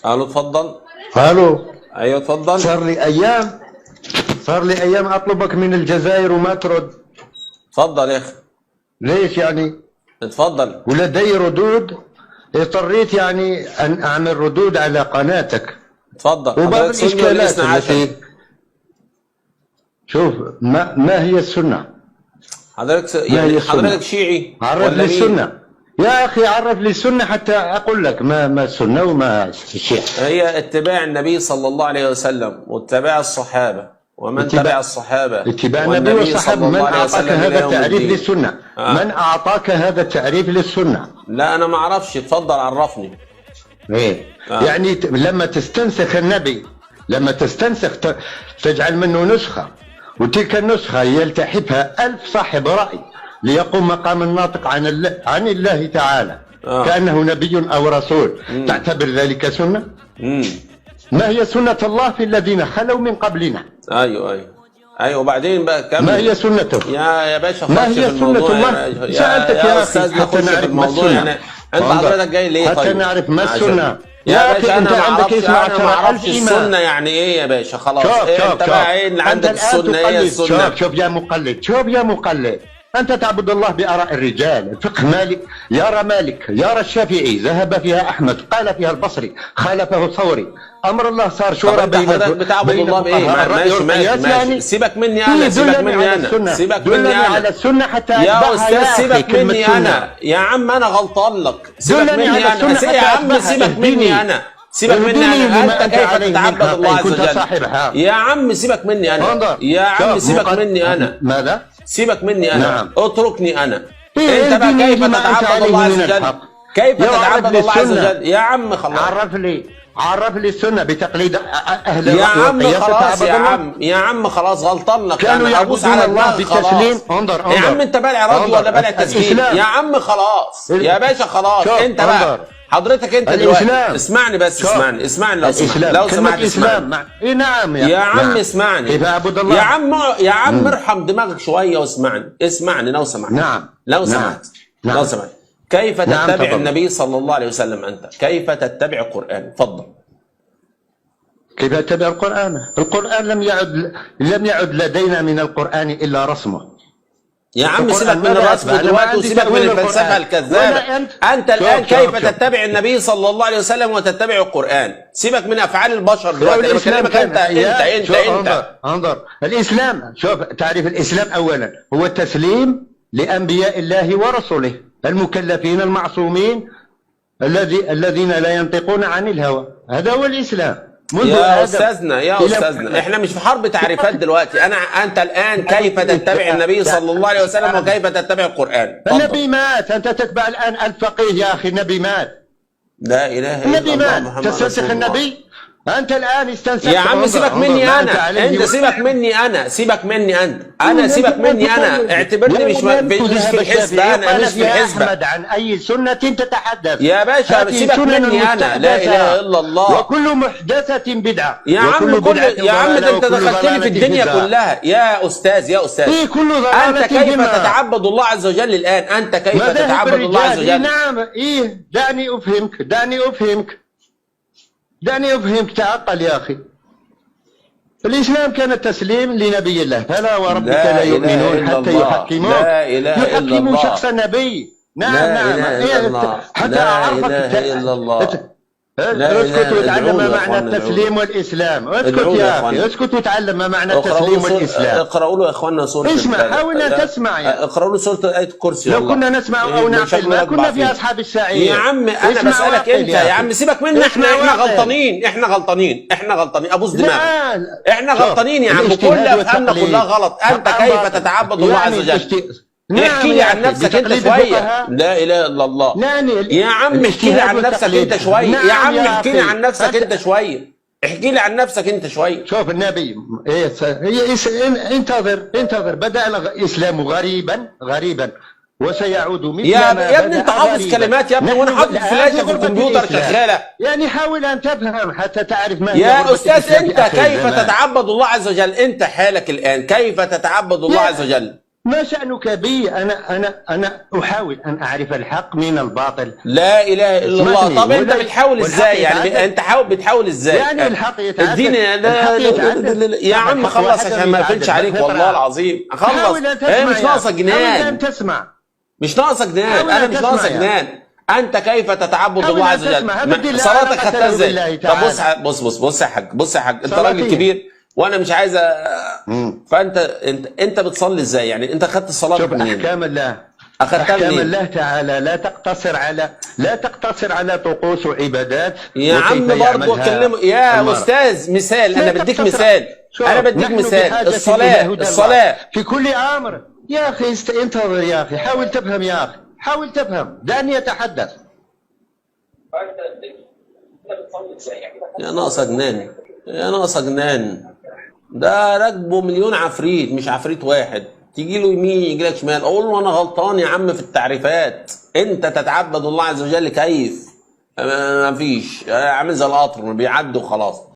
الو اتفضل. الو. ايوه اتفضل. صار لي ايام اطلبك من الجزائر وما ترد. اتفضل يا اخي. ليش يعني؟ اتفضل. ولدي ردود، اضطريت يعني ان اعمل ردود على قناتك. اتفضل. وبعض الاشكالات التي شوف ما هي السنه؟ حضرتك شيعي عرف لي السنه يا اخي، عرف لي السنه حتى اقول لك ما السنه وما الشيعة. هي اتباع النبي صلى الله عليه وسلم واتباع الصحابه ومن تبع الصحابه. اتباع النبي والصحابه. من اعطاك هذا التعريف للسنه؟ من اعطاك هذا التعريف للسنه؟ لا انا ما اعرفش، اتفضل عرفني. ايه يعني لما تستنسخ النبي، لما تستنسخ تجعل منه نسخه، وتلك النسخه يلتحفها 1000 صاحب راي ليقوم مقام الناطق عن الله تعالى كأنه نبي أو رسول. تعتبر ذلك سنة؟ ما هي سنة الله في الذين خلوا من قبلنا؟ ايوه وبعدين بقى كمل. ما هي سنته؟ يا باشا ما هي سنة الله؟ سألتك يا أخي حتى نعرف ما السنة. انت حضرتك جاي ليه طيب؟ حتى نعرف ما السنة. يا باشا انا ما اعرفش السنة يعني ايه يا باشا. خلاص انت بقى ايه اللي عندك السنة؟ ايه السنة؟ شوف يا مقلد، أنت تعبد الله بآراء الرجال. فقه مالك يرى مالك، يرى الشافعي، ذهب فيها أحمد، قال فيها البصري، خالفه الثوري. أمر الله صار شورى بين حضرتك بتعبد الله بإيه؟ ماشي يعني سيبك مني أنا، سيبك مني أنا، سيبك مني أنا على السنة حتى يا أستاذ. سيبك مني أنا يا عم، أنا غلطان لك. سيبك مني أنا يا عم، سيبك مني أنا، سيبك مني انا. انت كيف تتعبد الله عز وجل؟ يا عم سيبك مني انا، يا عم سيبك مني انا. ماذا؟ سيبك مني انا. نعم. اتركني انا. انت بقى كيف تتعبد الله عز وجل؟ كيف تتعبد الله عز وجل؟ يا عم خلاص عرف لي السنة بتقليد أهل يا عم خلاص يا عم خلاص غلطان لك. كانوا يعبدون الله بالتسليم. انظر يا عم انت بالع رد ولا بالع تسليم؟ يا عم خلاص يا باشا خلاص. انت بقى حضرتك انت دلوقتي اسمعني بس، اسمعني لو سمحت، لو سمحت اسمعني. ايه نعم يا عم اسمعني يا عم ارحم دماغك شويه اسمعني لو سمحت. نعم لو سمحت لو سمحت. كيف تتبع النبي صلى الله عليه وسلم أنت؟ كيف تتبع القرآن؟ تفضل. كيف أتبع القرآن؟ القرآن لم يعد لدينا من القرآن إلا رسمه. يا عم سيبك من الرسم دلوقتي وسيبك من الفلسفة الكذابة. أنت الآن كيف تتبع النبي صلى الله عليه وسلم وتتبع القرآن؟ سيبك من أفعال البشر دلوقتي. أنا بكلمك أنت. انظر الإسلام. شوف تعريف الإسلام أولا هو التسليم لأنبياء الله ورسله المكلفين المعصومين الذين لا ينطقون عن الهوى. هذا هو الإسلام. يا أستاذنا احنا مش في حرب تعريفات دلوقتي. انت الآن كيف تتبع النبي صلى الله عليه وسلم وكيف تتبع القرآن؟ النبي مات، انت تتبع الآن الفقيه يا أخي. النبي مات. لا إله إلا الله محمد رسول الله. تستنسخ النبي. أنت الآن استنسخت. يا عم سيبك مني أنا، أنت سيبك مني أنا، سيبك مني أنت، أنا سيبك مني أنا. اعتبرني مش في الحسبة، أنا مش في الحسبة. أحمد عن أي سنة تتحدث يا باشا؟ سيبك مني أنا. لا إله إلا الله. وكل محدثة بدعة. يا عم يا عم ده أنت دخلتني في الدنيا كلها يا أستاذ. إيه كل أنت كيف تتعبد الله عز وجل الآن؟ أنت كيف تتعبد الله عز وجل؟ نعم إيه، دعني أفهمك تعقل يا أخي. الإسلام كان التسليم لنبي الله. فلا وربك لا يؤمنون حتى يحكموا شخص النبي. نعم حتى أعرفك. اسكت وتعلم ما معنى التسليم والإسلام. اسكت يا أخي، اسكت وتعلم ما معنى التسليم والإسلام. اقرأوا له يا إخواننا سورة. اسمع، حاول أن تسمع يعني. اقرأوا له سورة آية الكرسي. لو كنا نسمع أو نعقل ما كنا في أصحاب السعير. يا عم أنا بسألك أنت يا عم. سيبك منا، احنا غلطانين. أبوس دماغك. احنا غلطانين يا عم. كل أفهامنا كلها غلط. أنت كيف تتعبد الله عز وجل؟ احكي لي عن نفسك انت شويه. لا اله الا الله. يا عم احكي لي عن نفسك انت شويه. يا عم احكي لي عن نفسك انت شويه. احكي لي عن نفسك انت شويه. شوف النبي انتظر. بدأ الاسلام غريبا وسيعود مثل يا ابني انت حافظ كلمات يا ابني، وانا حافظ فلاشه في الكمبيوتر شغاله. يعني حاول ان تفهم حتى تعرف ما يا استاذ. انت كيف تتعبد الله عز وجل؟ انت حالك الان كيف تتعبد الله عز وجل؟ ما شأنك بي؟ أنا أحاول أن أعرف الحق من الباطل. لا اله الا الله. طب انت بتحاول ازاي يعني؟ انت بتحاول ازاي يعني الحق يتعدد. اديني يا عم خلص عشان ما اقفلش عليك والله العظيم. خلص. هي مش ناقصه جنان. مش ناقصه جنان. انا مش ناقصه جنان. انت كيف تتعبد الله عز وجل؟ صلاتك خدتها ازاي؟ طب بص يا حاج، بص يا حاج، انت راجل كبير وانا مش عايز فانت بتصلي ازاي يعني؟ انت اخدت الصلاه منين؟ احكام الله، اخدتها منين؟ احكام الله تعالى لا تقتصر على طقوس وعبادات. يا عم برضه اكلمه يا استاذ. مثال، انا بديك مثال، الصلاه في كل امر. يا اخي انتظر يا اخي، حاول تفهم يا اخي، حاول تفهم، دعني يتحدث. يا ناقصه جنان، يا ناقصه جنان. ده راكبه مليون عفريت، مش عفريت واحد. تيجي له يمين يجي لك شمال. اقول له انا غلطان يا عم في التعريفات. انت تتعبد الله عز وجل كيف؟ ما فيش، عامل زي القطر بيعدي وخلاص.